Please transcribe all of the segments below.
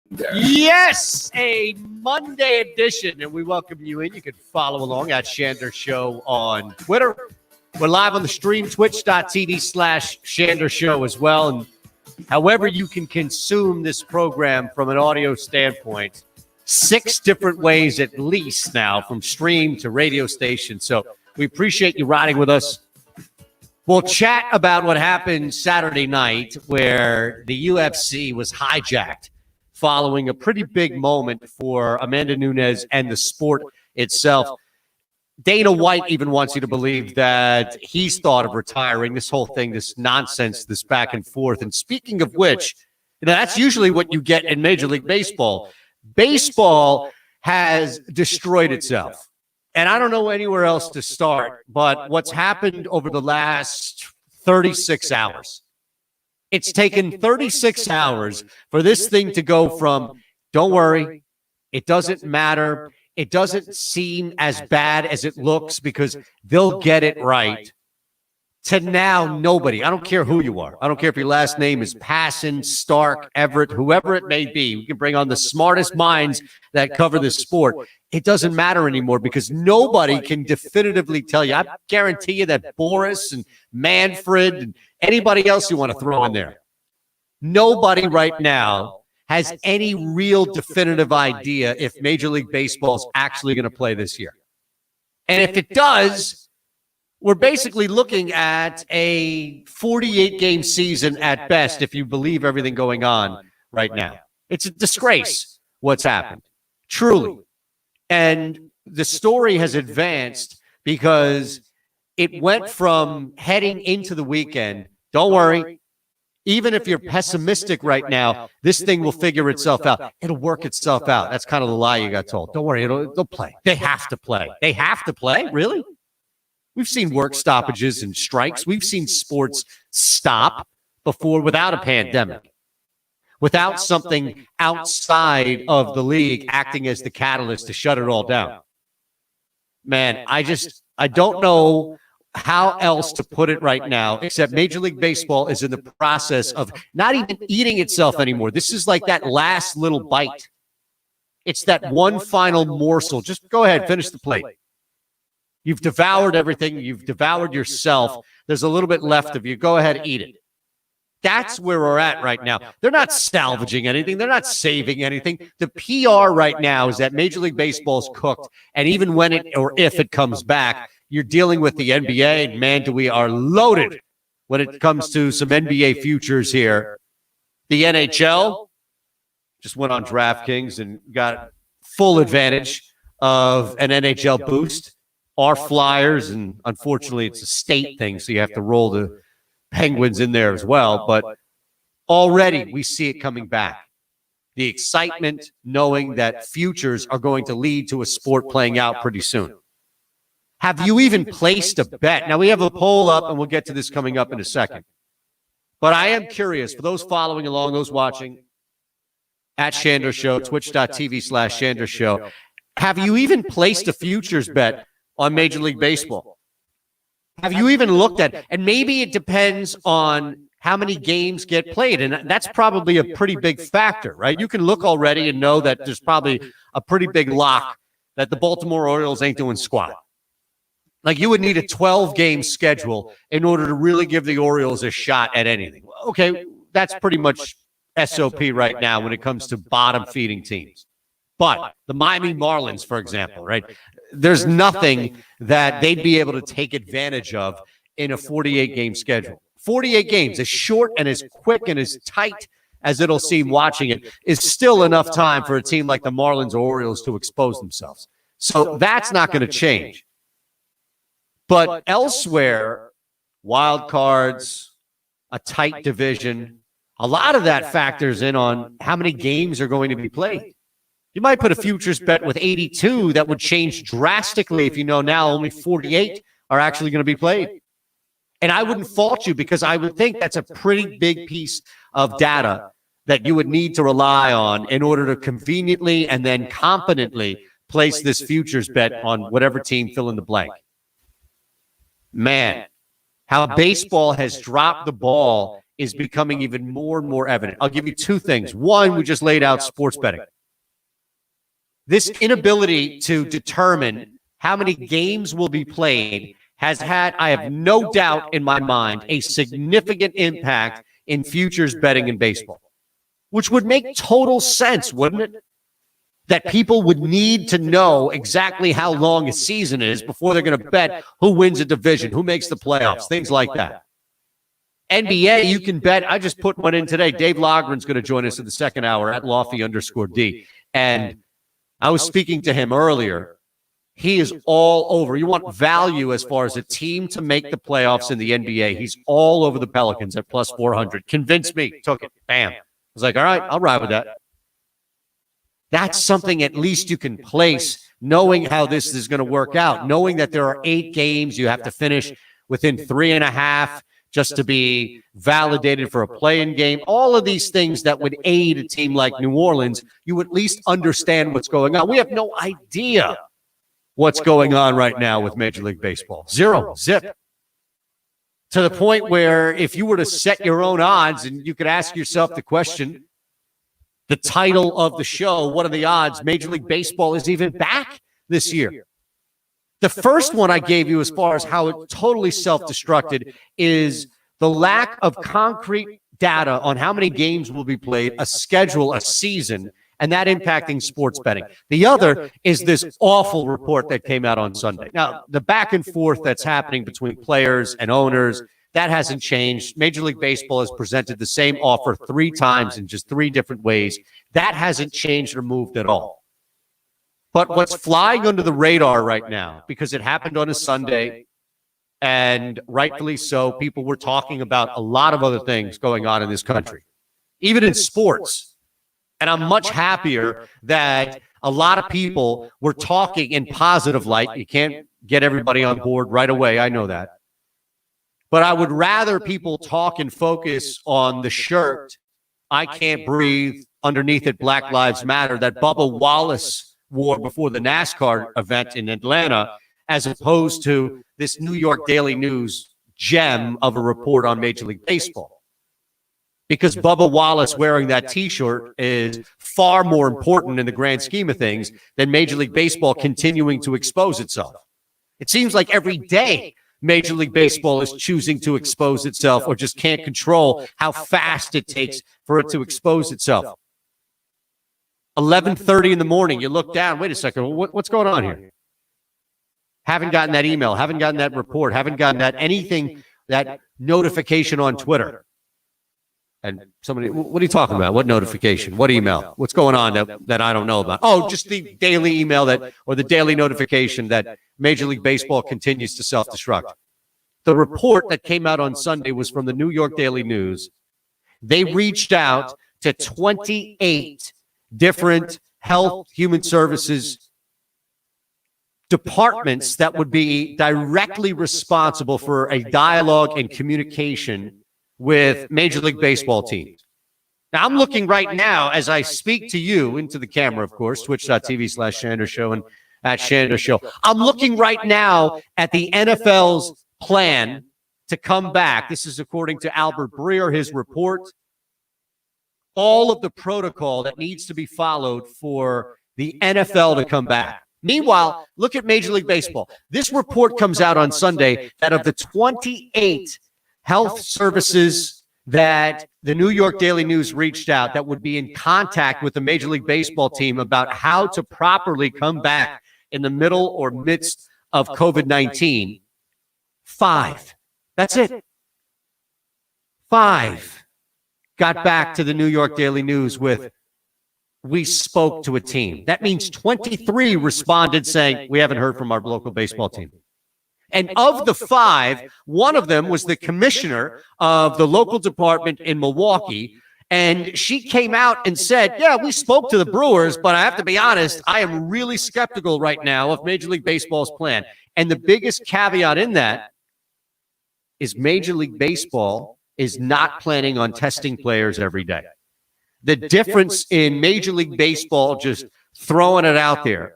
Yes, a Monday edition, and we welcome you in. You can follow along at Shander Show on Twitter. We're live on the stream, twitch.tv/Shander Show as well. And however you can consume this program from an audio standpoint, 6 different ways at least now, from stream to radio station. So we appreciate you riding with us. We'll chat about what happened Saturday night where the UFC was hijacked following a pretty big moment for Amanda Nunes and the sport itself. Dana White even wants you to believe that he's thought of retiring. This whole thing, this nonsense, this back and forth. And speaking of which, that's usually what you get in Major League Baseball. Baseball has destroyed itself. And I don't know anywhere else to start, but what's happened over the last 36 hours. It's taken 36 hours for this thing to go from, don't worry, it doesn't matter, it doesn't seem as bad as it looks because they'll get it right, to now nobody. I don't care who you are. I don't care if your last name is Passan, Stark, Everett, whoever it may be. We can bring on the smartest minds that cover this sport. It doesn't matter anymore because nobody can definitively tell you. I guarantee you that Boris and Manfred and anybody else you want to throw in there, nobody right now has any real definitive idea if Major League Baseball is actually going to play this year. And if it does, we're basically looking at a 48-game season at best if you believe everything going on right now. It's a disgrace what's happened, truly. And the story has advanced because it went from heading into the weekend, don't worry, even if you're pessimistic right now, this thing will figure itself out. It'll work itself out. That's kind of the lie you got told. Don't worry, they'll play. They have to play. They have to play? Really? We've seen work stoppages and strikes. We've seen sports stop before without a pandemic, without something outside of the league acting as the catalyst to shut it all down. Man, I don't know how else to put it right now, except Major League Baseball is in the process of not even eating itself anymore. This is like that last little bite. It's that one final morsel. Just go ahead, finish the plate. You've devoured everything. You've devoured yourself. There's a little bit left of you. Go ahead, eat it. That's where we're at right now. They're not salvaging anything. They're not saving anything. The PR right now is that Major League Baseball's cooked. And even when it or if it comes back, you're dealing with the NBA. And man, we are loaded when it comes to some NBA futures here. The NHL just went on DraftKings and got full advantage of an NHL boost. Our Flyers, and unfortunately it's a state thing, so you have to roll the Penguins in there as well. But already we see it coming back. The excitement knowing that futures are going to lead to a sport playing out pretty soon. Have you even placed a bet? Now we have a poll up, and we'll get to this coming up in a second. But I am curious, for those following along, those watching at Shander Show, twitch.tv/Shander Show, have you even placed a futures bet on Major League Baseball? Have you even looked at, and maybe it depends on how many games get played, and that's probably a pretty big factor, right? You can look already and know that there's probably a pretty big lock that the Baltimore Orioles ain't doing squat. Like, you would need a 12-game schedule in order to really give the Orioles a shot at anything. Okay, that's pretty much SOP right now when it comes to bottom-feeding teams. But the Miami Marlins, for example, right? There's nothing that they'd be able to take advantage of in a 48-game schedule. 48 games, as short and as quick and as tight as it'll seem watching it, is still enough time for a team like the Marlins or Orioles to expose themselves. So that's not going to change. But elsewhere, wild cards, a tight division, a lot of that factors in on how many games are going to be played. You might put a futures bet with 82 that would change drastically if you know now only 48 are actually going to be played. And I wouldn't fault you, because I would think that's a pretty big piece of data that you would need to rely on in order to conveniently and then confidently place this futures bet on whatever team, fill in the blank. Man, how baseball has dropped the ball is becoming even more and more evident. I'll give you two things. One, we just laid out sports betting. This inability to determine how many games will be played has had, I have no doubt in my mind, a significant impact in futures betting in baseball, which would make total sense, wouldn't it? That people would need to know exactly how long a season is before they're going to bet who wins a division, who makes the playoffs, things like that. NBA, you can bet. I just put one in today. Dave Logren's going to join us in the second hour at Lofty_D. And I was speaking to him earlier. He is all over. You want value as far as a team to make the playoffs in the NBA. He's all over the Pelicans at plus 400. Convinced me. Took it. Bam. I was like, all right, I'll ride with that. That's something at least you can place, knowing how this is going to work out, knowing that there are 8 games you have to finish within 3.5 just to be validated for a play-in game. All of these things that would aid a team like New Orleans, you at least understand what's going on. We have no idea what's going on right now with Major League Baseball. Zero, zip. To the point where if you were to set your own odds and you could ask yourself the question, the title of the show, what are the odds Major League Baseball is even back this year? The first one I gave you as far as how it totally self-destructed is the lack of concrete data on how many games will be played, a schedule, a season, and that impacting sports betting. The other is this awful report that came out on Sunday. Now, the back and forth that's happening between players and owners, that hasn't changed. Major League Baseball has presented the same offer 3 times in just 3 different ways. That hasn't changed or moved at all. But what's flying under the radar right now, because it happened on a Sunday, and rightfully so, people were talking about a lot of other things going on in this country, even in sports. And I'm much happier that a lot of people were talking in positive light. You can't get everybody on board right away. I know that. But I would rather people talk and focus on the shirt, I Can't Breathe, underneath it, Black Lives Matter, that Bubba Wallace wore before the NASCAR event in Atlanta, as opposed to this New York Daily News gem of a report on Major League Baseball. Because Bubba Wallace wearing that T-shirt is far more important in the grand scheme of things than Major League Baseball continuing to expose itself. It seems like every day Major League Baseball is choosing to expose itself or just can't control how fast it takes for it to expose itself. 11:30 in the morning, you look down, wait a second, what's going on here? Haven't gotten that email, haven't gotten that report, haven't gotten that anything, that notification on Twitter. And somebody, what are you talking about? What notification? What email? What's going on that I don't know about? Oh, just the daily email or the daily notification that Major League Baseball continues to self-destruct. The report that came out on Sunday was from the New York Daily News. They reached out to 28 different health, human services departments that would be directly responsible for a dialogue and communication with Major League Baseball teams. Now, I'm looking right now as I speak to you into the camera, of course, twitch.tv/Shander Show and at Shander Show. I'm looking right now at the NFL's plan to come back. This is according to Albert Breer, his report. All of the protocol that needs to be followed for the NFL to come back. Meanwhile, look at Major League Baseball. This report comes out on Sunday that of the 28 health services that the New York Daily News reached out that would be in contact with the Major League Baseball team about how to properly come back in the middle or midst of COVID-19, 5. That's it. 5 got back to the New York Daily News with, we spoke to a team. That means 23 responded saying, we haven't heard from our local baseball team. And of the 5, one of them was the commissioner of the local department in Milwaukee. And she came out and said, yeah, we spoke to the Brewers, but I have to be honest, I am really skeptical right now of Major League Baseball's plan. And the biggest caveat in that is Major League Baseball is not planning on testing players every day. The difference in Major League Baseball just throwing it out there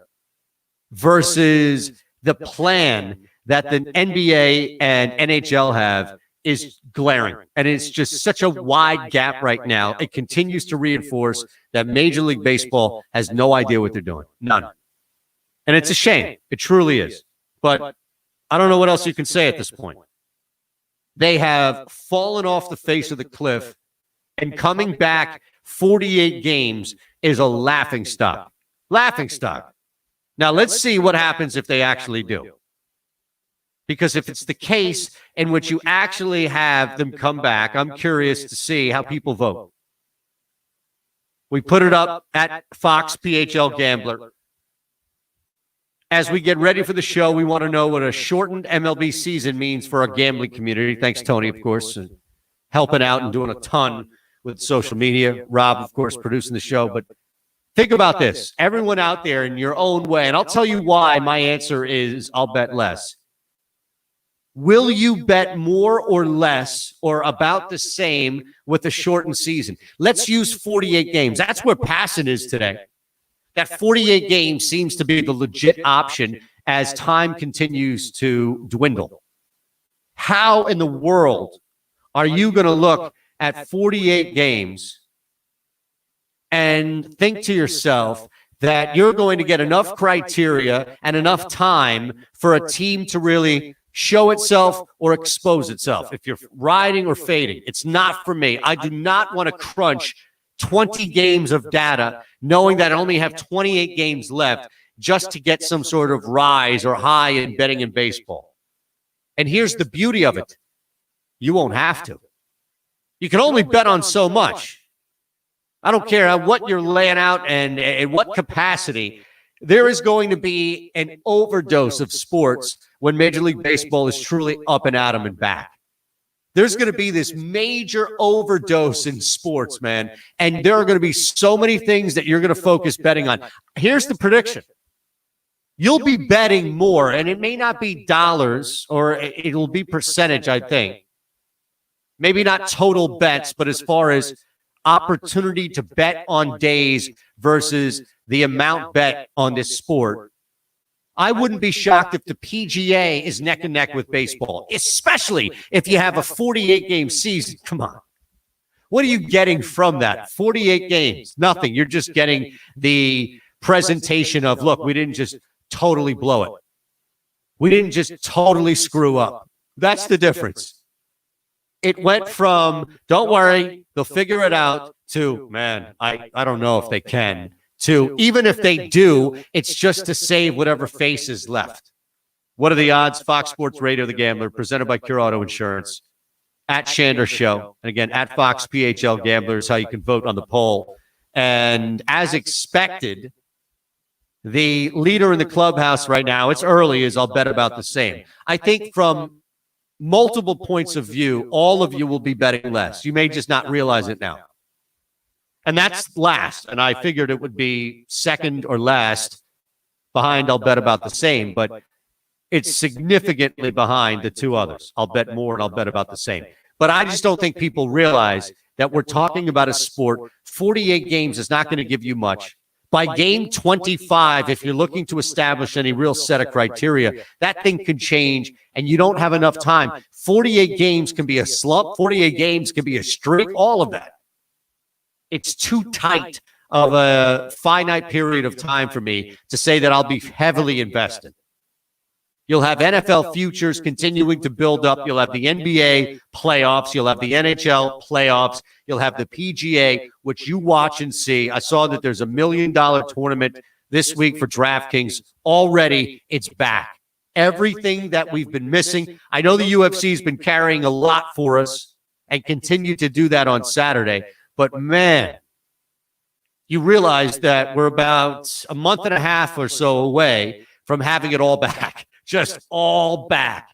versus the plan that the NBA and NHL have is glaring. And it's just such a wide gap right now. It continues to reinforce that Major League Baseball has no idea what they're doing. None. And it's a shame. It truly is. But I don't know what else you can say at this point. They have fallen off the face of the cliff, and coming back 48 games is a laughingstock. Laughingstock. Now, let's see what happens if they actually do. Because if it's the case in which you actually have them come back, I'm curious to see how people vote. We put it up at Fox PHL Gambler. As we get ready for the show, we want to know what a shortened MLB season means for our gambling community. Thanks, Tony, of course, helping out and doing a ton with social media. Rob, of course, producing the show. But think about this. Everyone out there in your own way, and I'll tell you why my answer is I'll bet less. Will you bet more or less or about the same with a shortened season? Let's use 48 games. That's where passing is today. That 48 games seems to be the legit option as time continues to dwindle. How in the world are you going to look at 48 games and think to yourself that you're going to get enough criteria and enough time for a team to really show itself or expose itself? If you're riding or fading, it's not for me. I do not want to crunch 20 games of data knowing that I only have 28 games left just to get some sort of rise or high in betting in baseball. And here's the beauty of it. You won't have to. You can only bet on so much. I don't care what you're laying out and in what capacity. There is going to be an overdose of sports when Major League Baseball is truly up and at 'em and back. There's going to be this major overdose in sports, man. And there are going to be so many things that you're going to focus betting on. Here's the prediction. You'll be betting more, and it may not be dollars, or it'll be percentage, I think. Maybe not total bets, but as far as opportunity to bet on days versus the amount bet on this sport, I wouldn't be shocked if the PGA is neck and neck with baseball, especially if you have a 48-game season. Come on. What are you getting from that? 48 games, nothing. You're just getting the presentation of, look, we didn't just totally blow it. We didn't just totally screw up. That's the difference. It went from, don't worry, they'll figure it out, to, man, I don't know if they can, to, even if they do, it's just to save whatever face is left. What are the odds? Fox Sports Radio, The Gambler, presented by Cure Auto Insurance, at Shander Show, and again, at Fox PHL Gambler is how you can vote on the poll. And as expected, the leader in the clubhouse right now, it's early, is I'll bet about the same. I think from multiple points of view, all of you will be betting less. You may just not realize it now. And that's last. And I figured it would be second or last behind I'll bet about the same, but it's significantly behind the two others. I'll bet more and I'll bet about the same. But I just don't think people realize that we're talking about a sport. 48 games is not going to give you much. By game 25, if you're looking to establish any real set of criteria, that thing could change and you don't have enough time. 48 games can be a slump. 48 games can be a streak, all of that. It's too tight of a finite period of time for me to say that I'll be heavily invested. You'll have NFL futures continuing to build up. You'll have the NBA playoffs. You'll have the NHL playoffs. You'll have the PGA, which you watch and see. I saw that there's $1 million tournament this week for DraftKings. Already, it's back. Everything that we've been missing. I know the UFC has been carrying a lot for us and continue to do that on Saturday. But, man, you realize that we're about a month and a half or so away from having it all back. Just all back.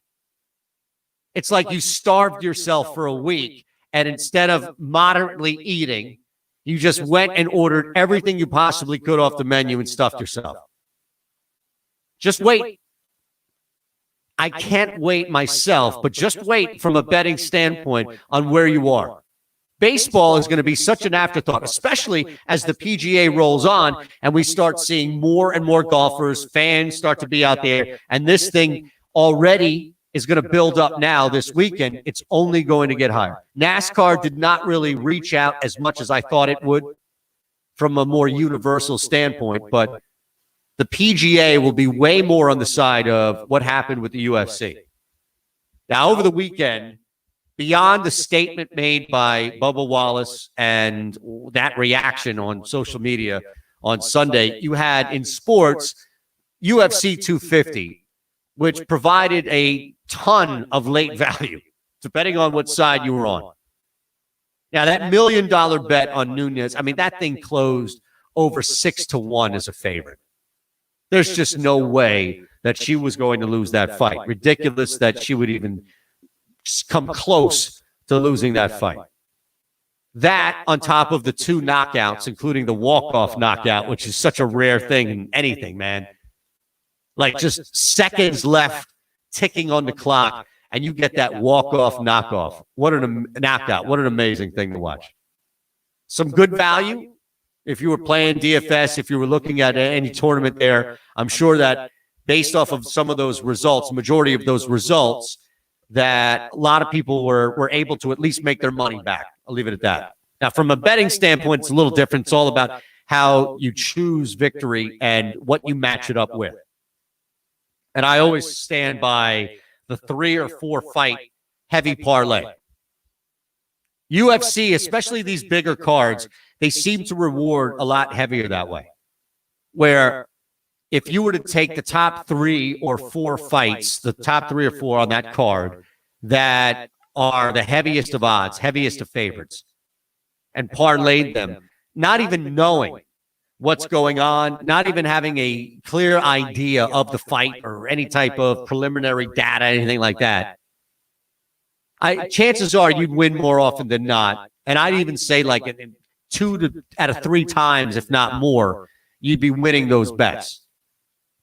It's like you starved yourself for a week, and instead of moderately eating, you just went and ordered everything you possibly could off the menu and stuffed yourself. Just wait. I can't wait myself, but just wait from a betting standpoint on where you are. Baseball is going to be such an afterthought, especially as the PGA rolls on and we start seeing more and more golfers, fans start to be out there. And this thing already is going to build up now this weekend. It's only going to get higher. NASCAR did not really reach out as much as I thought it would from a more universal standpoint, but the PGA will be way more on the side of what happened with the UFC. Now, over the weekend, beyond the statement made by Bubba Wallace and that reaction on social media on Sunday, you had in sports UFC 250, which provided a ton of late value, depending on what side you were on. Now, that $1 million bet on Nunes, I mean, that thing closed over 6-1 as a favorite. There's just no way that she was going to lose that fight. Ridiculous that she would even come close to losing that fight. That on top of the 2 knockouts, including the walk-off knockout, which is such a rare thing in anything, man. Like just seconds left ticking on the clock, and you get that walk-off knockoff. What an knockout. What an amazing thing to watch. Some good value. If you were playing DFS, if you were looking at any tournament there, I'm sure that based off of some of those results, majority of those results, that a lot of people were able to at least make their money back. I'll leave it at that. Now, from a betting standpoint, it's a little different. It's all about how you choose victory and what you match it up with. And I always stand by the 3 or 4 fight heavy parlay. UFC, especially these bigger cards, they seem to reward a lot heavier that way. Where if you were to take the top 3 or 4 fights, the top 3 or 4 on that card that are the heaviest of odds, heaviest of favorites, and parlayed them, not even knowing what's going on, not even having a clear idea of the fight or any type of preliminary data, anything like that, chances are you'd win more often than not. And I'd even say like in 2 out of 3 times, if not more, you'd be winning those bets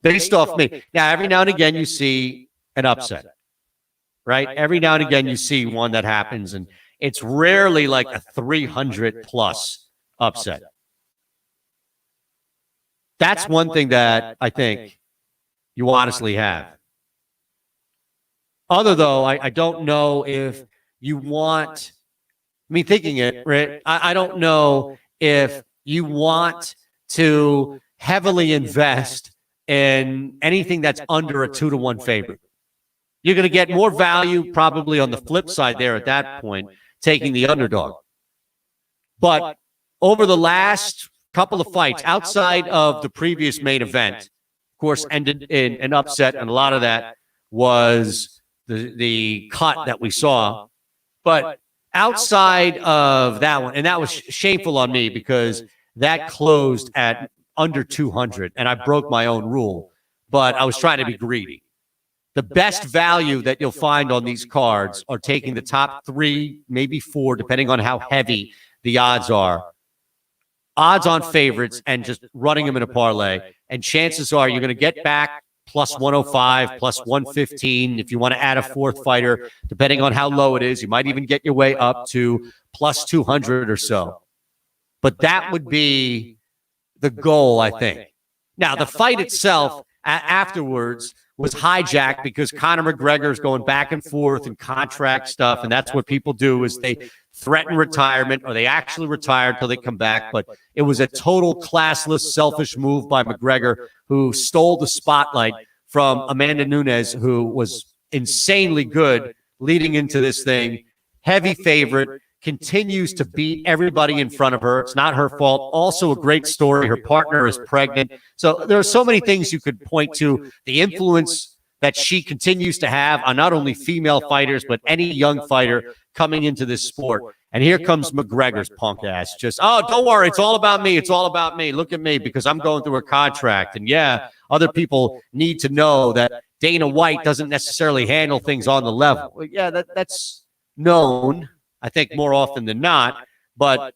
based off me. Now, every now and again, you see an upset, right? Every now and again, you see one that happens, and it's rarely like a 300-plus upset. That's one thing that I think you honestly have. Other though, I don't know if you want, thinking it, right? I don't know if you want to heavily invest in anything that's under a 2-1 favorite. You're going to get more value probably on the flip side there at that point, taking the underdog. But over the last couple of fights outside of the previous main event, of course, ended in an upset, and a lot of that was the cut that we saw. But outside of that one, and that was shameful on me because that closed at under 200, and I broke my own rule, but I was trying to be greedy. The best value that you'll find on these cards are taking the top 3, maybe 4, depending on how heavy the odds are. Odds on favorites and just running them in a parlay. And chances are you're going to get back plus 105, plus 115. If you want to add a 4th fighter, depending on how low it is, you might even get your way up to plus 200 or so. But that would be the goal, I think. Now, the fight itself afterwards was hijacked because Conor McGregor is going back and forth and contract stuff, and that's what people do is they threaten retirement or they actually retire until they come back. But it was a total classless, selfish move by McGregor, who stole the spotlight from Amanda Nunes, who was insanely good leading into this thing. Heavy favorite, continues to beat everybody in front of her. It's not her fault. Also a great story. Her partner is pregnant. So there are so many things you could point to. The influence that she continues to have on not only female fighters, but any young fighter coming into this sport. And here comes McGregor's punk ass. Just, oh, don't worry. It's all about me. It's all about me. Look at me because I'm going through a contract. And yeah, other people need to know that Dana White doesn't necessarily handle things on the level. Well, yeah, that's known, I think, more often than not. But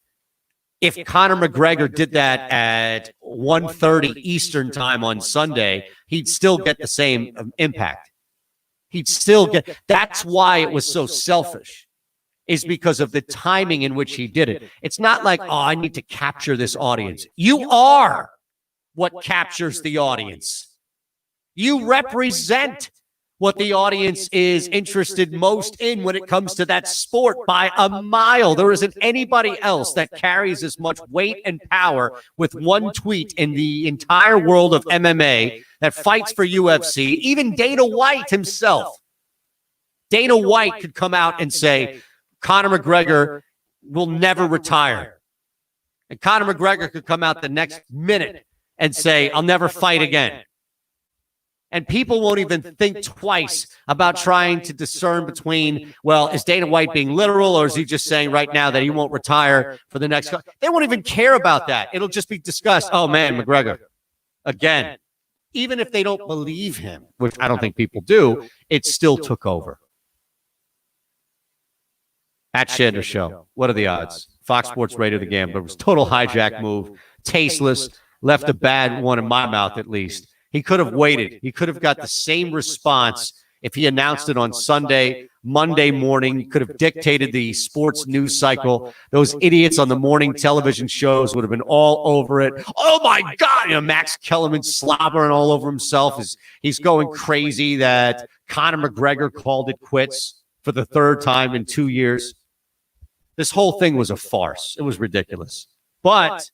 if Conor McGregor did that at 1:30 Eastern time on Sunday, he'd still get the same impact. He'd still get. That's why it was so selfish, is because of the timing in which he did it. It's not like, oh, I need to capture this audience. You are what captures the audience. You represent what the audience is interested most in when it comes to that sport by a mile. There isn't anybody else that carries as much weight and power with one tweet in the entire world of MMA that fights for UFC. Even Dana White himself. Dana White could come out and say, Conor McGregor will never retire. And Conor McGregor could come out the next minute and say, I'll never fight again. And people won't even think twice about trying to discern between, well, is Dana White being literal, or is he just saying right now that he won't retire for the next? They won't even care about that. It'll just be discussed. Oh, man, McGregor, again. Even if they don't believe him, which I don't think people do, it still took over. At Shander Show, what are the odds? Fox Sports rated the gambler. It was total hijack move, tasteless, left a bad one in my mouth at least. He could have waited. He could have got the same response if he announced it on Sunday, Monday morning. He could have dictated the sports news cycle. Those idiots on the morning television shows would have been all over it. Oh, my God. You know, Max Kellerman slobbering all over himself. He's going crazy that Conor McGregor called it quits for the third time in 2 years. This whole thing was a farce. It was ridiculous. But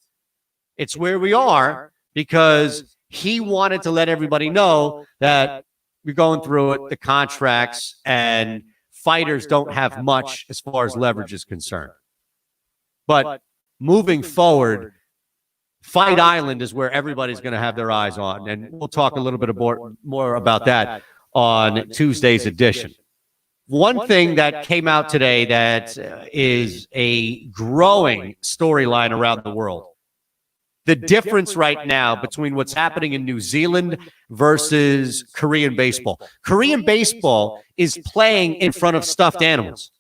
it's where we are because he wanted to let everybody know that you're going through it, the contracts, and fighters don't have much as far as leverage is concerned. But moving forward, Fight Island is where everybody's going to have their eyes on. And we'll talk a little bit more about that on Tuesday's edition. One thing that came out today that is a growing storyline around the world. The difference right now between what's happening in New Zealand versus Korean baseball. Korean baseball is playing in front of stuffed animals.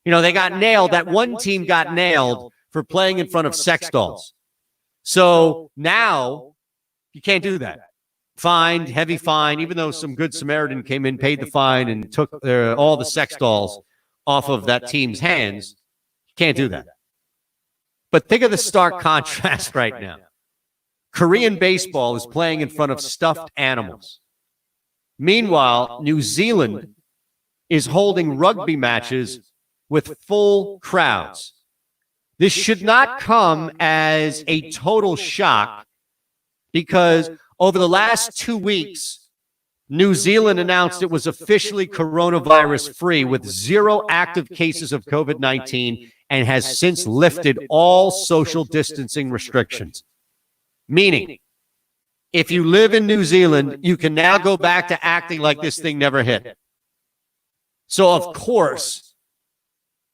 You know, they got nailed. That one team got nailed for playing in front of sex dolls. So now you can't do that. Fined, heavy fine, even though some good Samaritan came in, paid the fine, and took all the sex dolls off of that team's hands. You can't do that. But think of the stark contrast right now. Korean baseball is playing in front of stuffed animals. Meanwhile, New Zealand is holding rugby matches with full crowds. This should not come as a total shock because over the last 2 weeks, New Zealand announced it was officially coronavirus-free with 0 active cases of COVID-19 and has since lifted all social distancing restrictions. Meaning, if you live in New Zealand, you can now go back to acting like this thing never hit. So, of course,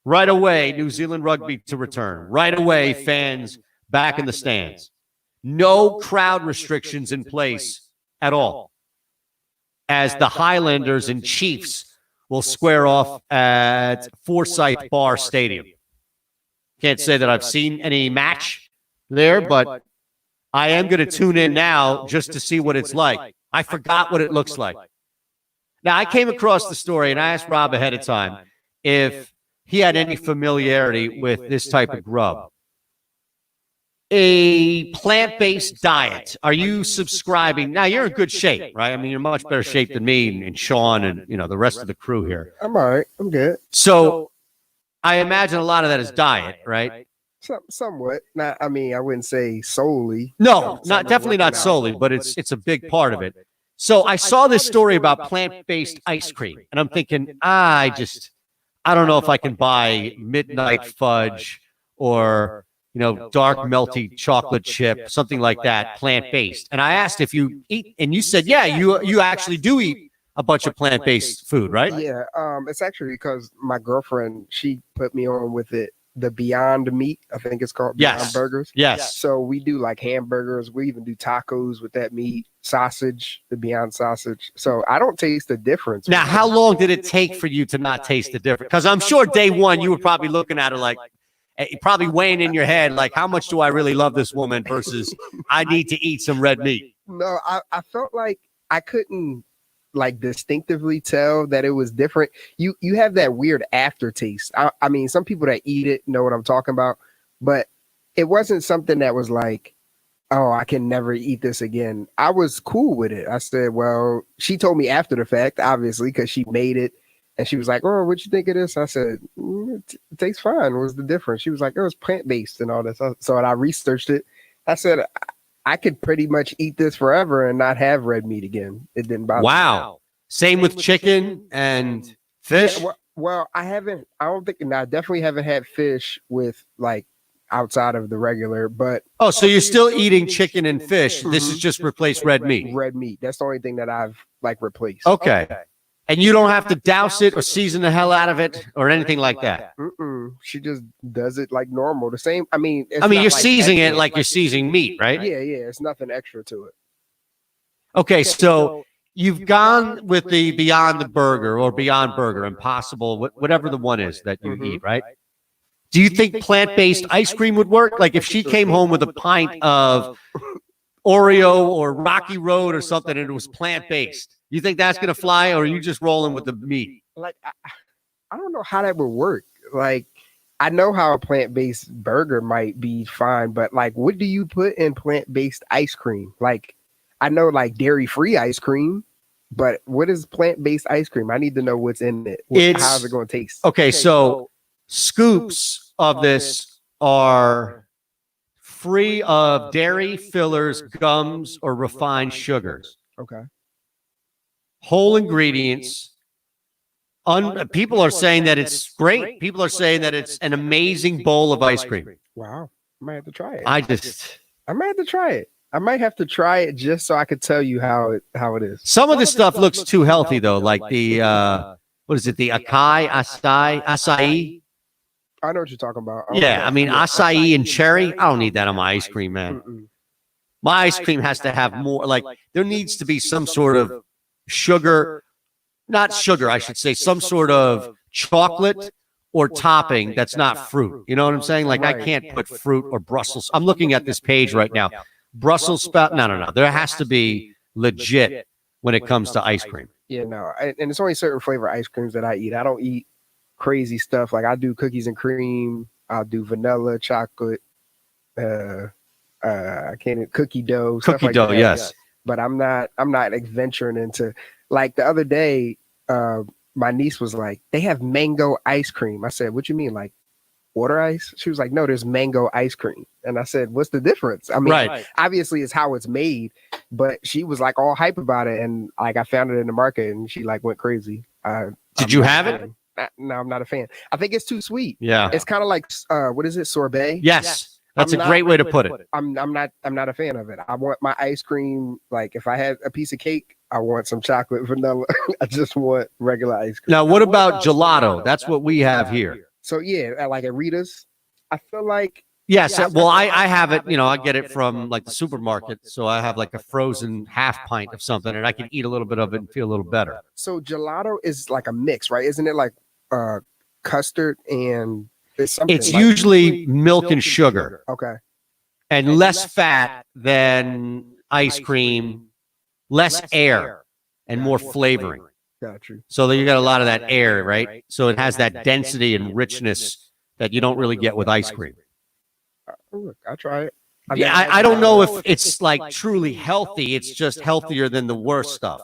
right away, New Zealand rugby to return. Right away, fans back in the stands. No crowd restrictions in place at all, as the Highlanders and Chiefs will square off at Forsyth Bar Stadium. Can't say that I've seen any match there, but I am going to tune in now just to see what it's like. I forgot what it looks like. Now, I came across the story, and I asked Rob ahead of time if he had any familiarity with this type of grub. A plant-based diet. Are you subscribing? Now, you're in good shape, right? I mean, you're in much better shape than me and Sean and, you know, the rest of the crew here. I'm all right. I'm good. So I imagine a lot of that is diet, right? Somewhat. Not, I mean, I wouldn't say solely. No, definitely not solely, but it's a big part of it. So I saw this story about plant-based ice cream, and I'm thinking, I don't know if I can buy midnight fudge or, you know, dark melty chocolate chip, something like that, plant-based. And I asked if you eat, and you said, yeah, you actually do eat a bunch of plant-based food, right? Yeah, it's actually because my girlfriend, she put me on with it, the Beyond Meat, I think it's called, Beyond Burgers. Yes. So we do like hamburgers. We even do tacos with that meat, sausage, the Beyond sausage. So I don't taste the difference. Now, how long did it take for you to not taste the difference? Because I'm sure day one, you were probably looking at her like, probably weighing in your head, like, how much do I really love this woman versus I need to eat some red meat? No, I felt like I couldn't like distinctively tell that it was different. You have that weird aftertaste. I mean, some people that eat it know what I'm talking about, but it wasn't something that was like, oh, I can never eat this again. I was cool with it. I said, well, she told me after the fact, obviously, because she made it. And she was like, oh, what you think of this? I said, it tastes fine. What's the difference? She was like, oh, it's plant-based and all this. So I researched it. I said, I could pretty much eat this forever and not have red meat again. It didn't bother me. Wow. Same with chicken and fish? Yeah, well, I definitely haven't had fish with like outside of the regular, but Oh, so you're still eating chicken and fish. This is just replaced red meat. red meat. That's the only thing that I've like replaced. Okay. And you don't have to douse it or season the hell out of it or anything like that. She just does it like normal. The same. I mean, it's You're not like seasoning it extra. like you're seasoning meat, right? Yeah. It's nothing extra to it. Okay, so you've gone with the Beyond the Burger or Beyond Burger, Impossible, whatever the one is that you eat, right? Do you think plant-based ice cream would work? Like if she came home with a pint of Oreo or Rocky Road or something and it was plant-based, you think that's going to fly, or are you just rolling with the meat? Like, I don't know how that would work. Like, I know how a plant-based burger might be fine, but like, what do you put in plant-based ice cream? Like, I know like dairy-free ice cream, but what is plant-based ice cream? I need to know what's in it. How's it going to taste? Okay, so scoops of this are free of dairy, fillers, gums, or refined sugars. Okay. Whole ingredients. People are saying that it's great. People are saying that it's an amazing bowl of ice cream. Wow. I might have to try it. I might have to try it. I might have to try it just so I could tell you how it is. Some of this stuff looks too healthy though, like the what is it? The acai. I know what you're talking about. Yeah, I mean acai and cherry. I don't need that on my ice cream, man. My ice cream has to have more. Like there needs to be some sort of sugar, not sugar, I should say, some sort of chocolate or topping that's not fruit. You know what I'm saying? Like I can't put fruit or Brussels. I'm looking at this page right now. Brussels sprout. No. There has to be legit when it comes to ice cream. Yeah, no. And it's only certain flavor ice creams that I eat. I don't eat crazy stuff. Like I do cookies and cream. I'll do vanilla, chocolate, I can't cookie dough. Cookie like dough, that. yes. But I'm not like venturing into like the other day, my niece was like, they have mango ice cream. I said, what you mean? Like water ice? She was like, no, there's mango ice cream. And I said, what's the difference? I mean, obviously it's how it's made, but she was like all hype about it. And like, I found it in the market and she like went crazy. Did you have it? No, I'm not a fan. I think it's too sweet. Yeah. It's kind of like, what is it? Sorbet? Yes. That's a great way to put it. I'm not a fan of it. I want my ice cream. Like if I had a piece of cake, I want some chocolate vanilla. I just want regular ice cream. Now, what about gelato? That's what we have here. So yeah, like at Rita's, I feel like. Yes. Well, I have it, I get it from like the supermarket. So I have like a frozen half pint of something and I can eat a little bit of it and feel a little better. So gelato is like a mix, right? Isn't it like custard and it's like usually milk and sugar. Okay. And less fat than ice cream, less air and more flavoring. Got you. So that you got a lot of that air, right? So it has that density and richness that you don't really get with ice cream. Look, I'll try it. I don't know if it's like truly healthy. It's just healthier than the worst stuff.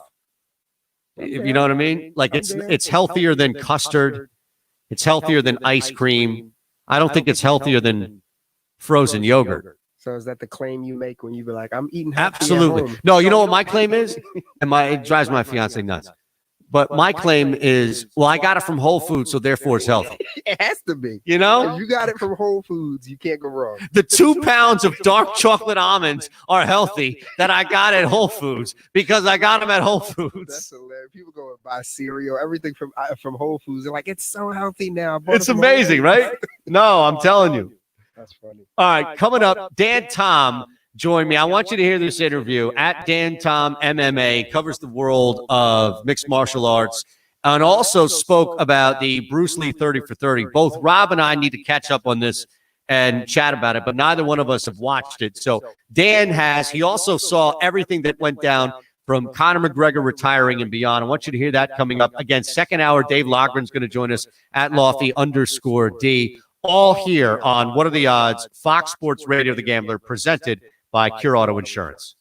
If you know what I mean? Like it's healthier than custard. It's healthier than ice cream. I don't think it's healthier than frozen yogurt. So is that the claim you make when you be like, I'm eating healthy Absolutely. at home? No, you know what my claim is? And it drives my fiance nuts. But my claim is, well, I got it from Whole Foods, so therefore it's healthy. It has to be. You know? If you got it from Whole Foods, you can't go wrong. The 2 pounds of dark chocolate almonds are healthy that I got at Whole Foods because I got them at Whole Foods. That's hilarious. People go and buy cereal, everything from Whole Foods. They're like, it's so healthy now. It's amazing, right? No, I'm telling you. That's funny. All right, coming up, Dan Tom joined me. I want you to hear this interview at Dan Tom MMA, covers the world of mixed martial arts, and also spoke about the Bruce Lee 30 for 30. Both Rob and I need to catch up on this and chat about it, but neither one of us have watched it. So Dan has. He also saw everything that went down from Conor McGregor retiring and beyond. I want you to hear that coming up. Again, second hour, Dave Logren's going to join us at Lofty_D. All here on What Are the Odds, Fox Sports Radio, The Gambler, presented by Cure Auto Insurance.